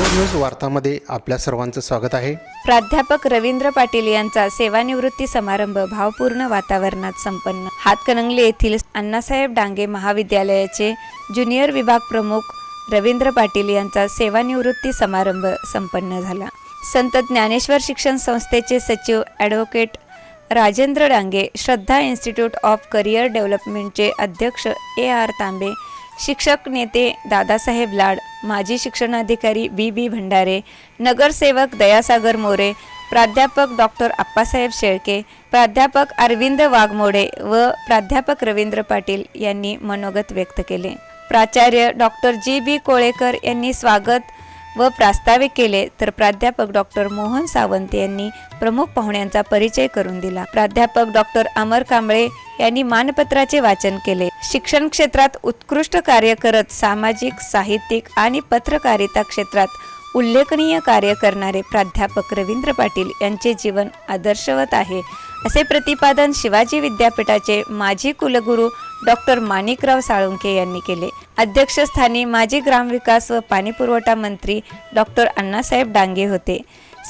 News वार्तामध्ये आपल्या सर्वांचं स्वागत आहे। प्राध्यापक रवींद्र पाटील यांचा सेवानिवृत्ती समारंभ भावपूर्ण वातावरणात संपन्न। हातकणंगले येथील अण्णासाहेब डांगे महाविद्यालयाचे ज्युनियर विभाग प्रमुख रवींद्र पाटील यांचा सेवानिवृत्ती समारंभ संपन्न झाला। संत ज्ञानेश्वर शिक्षण संस्थेचे सचिव advocate Rajendra Dange, Shraddha institute of career डेव्हलपमेंटचे अध्यक्ष AR तांबे, शिक्षक नेते दादासाहेब लाड, माजी शिक्षणाधिकारी BB भंडारे, नगरसेवक दयासागर मोरे, प्राध्यापक डॉक्टर आप्पासाहेब शेळके, प्राध्यापक अरविंद वाघमोडे व प्राध्यापक रवींद्र पाटील यांनी मनोगत व्यक्त केले। प्राचार्य डॉक्टर GB कोळेकर यांनी स्वागत व प्रास्ताविक केले, तर प्राध्यापक डॉक्टर मोहन सावंत यांनी प्रमुख पाहुण्यांचा परिचय करून दिला। प्राध्यापक डॉक्टर अमर कांबळे यांनी मानपत्राचे वाचन केले। शिक्षण क्षेत्रात उत्कृष्ट कार्य करत सामाजिक, साहित्यिक आणि पत्रकारिता क्षेत्रात उल्लेखनीय कार्य करणारे प्राध्यापक रवींद्र पाटील यांचे जीवन आदर्शवत आहे, असे प्रतिपादन शिवाजी विद्यापीठाचे माजी कुलगुरू डॉक्टर माणिकराव साळुंखे यांनी केले। अध्यक्षस्थानी माजी ग्रामविकास व पाणीपुरवठा मंत्री डॉक्टर अण्णासाहेब डांगे होते।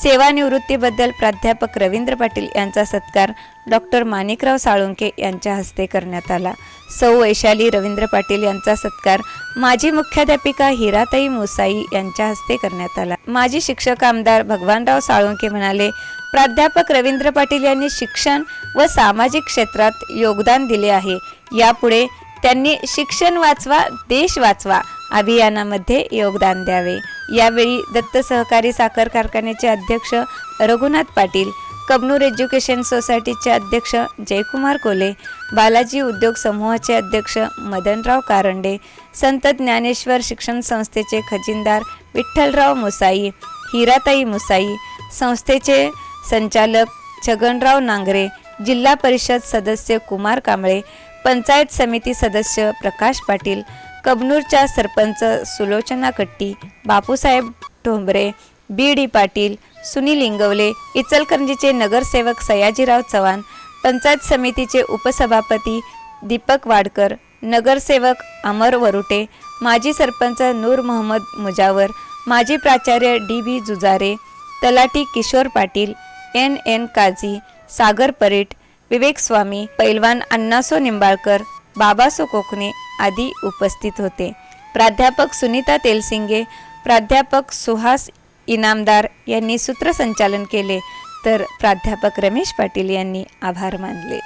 सेवानिवृत्तीबद्दल प्राध्यापक रवींद्र पाटील यांचा सत्कार डॉक्टर माणिकराव साळुंखे यांच्या हस्ते करण्यात आला। सौ वैशाली रवींद्र पाटील यांचा सत्कार माजी मुख्याध्यापिका हिराताई मुसाई यांच्या हस्ते करण्यात आला। माजी शिक्षक आमदार भगवानराव साळुंखे म्हणाले, प्राध्यापक रवींद्र पाटील यांनी शिक्षण व सामाजिक क्षेत्रात योगदान दिले आहे। यापुढे त्यांनी शिक्षण वाचवा देश वाचवा अभियानामध्ये योगदान द्यावे। यावेळी दत्त सहकारी साखर कारखान्याचे अध्यक्ष रघुनाथ पाटील, कबनूर एज्युकेशन सोसायटीचे अध्यक्ष जयकुमार कोले, बालाजी उद्योग समूहाचे अध्यक्ष मदनराव कारंडे, संत ज्ञानेश्वर शिक्षण संस्थेचे खजिनदार विठ्ठलराव मुसाई, हिराताई मुसाई, संस्थेचे संचालक छगनराव नांगरे, जिल्हा परिषद सदस्य कुमार कांबळे, पंचायत समिती सदस्य प्रकाश पाटील, कबनूरच्या सरपंच सुलोचना कट्टी, बापूसाहेब ढोंबरे, BD पाटील, सुनील इंगवले, इचलकरंजीचे नगरसेवक सयाजीराव चव्हाण, पंचायत समितीचे उपसभापती दीपक वाडकर, नगरसेवक अमर वरुटे, माजी सरपंच नूर मोहम्मद मुजावर, माजी प्राचार्य DB जुजारे, तलाठी किशोर पाटील, NN काझी, सागर परीट, विवेक स्वामी, पैलवान अण्णासो निंबाळकर, बाबासो कोकणे आदी उपस्थित होते। प्राध्यापक सुनीता तेलसिंगे, प्राध्यापक सुहास इनामदार यांनी सूत्रसंचालन केले, तर प्राध्यापक रमेश पाटील यांनी आभार मानले।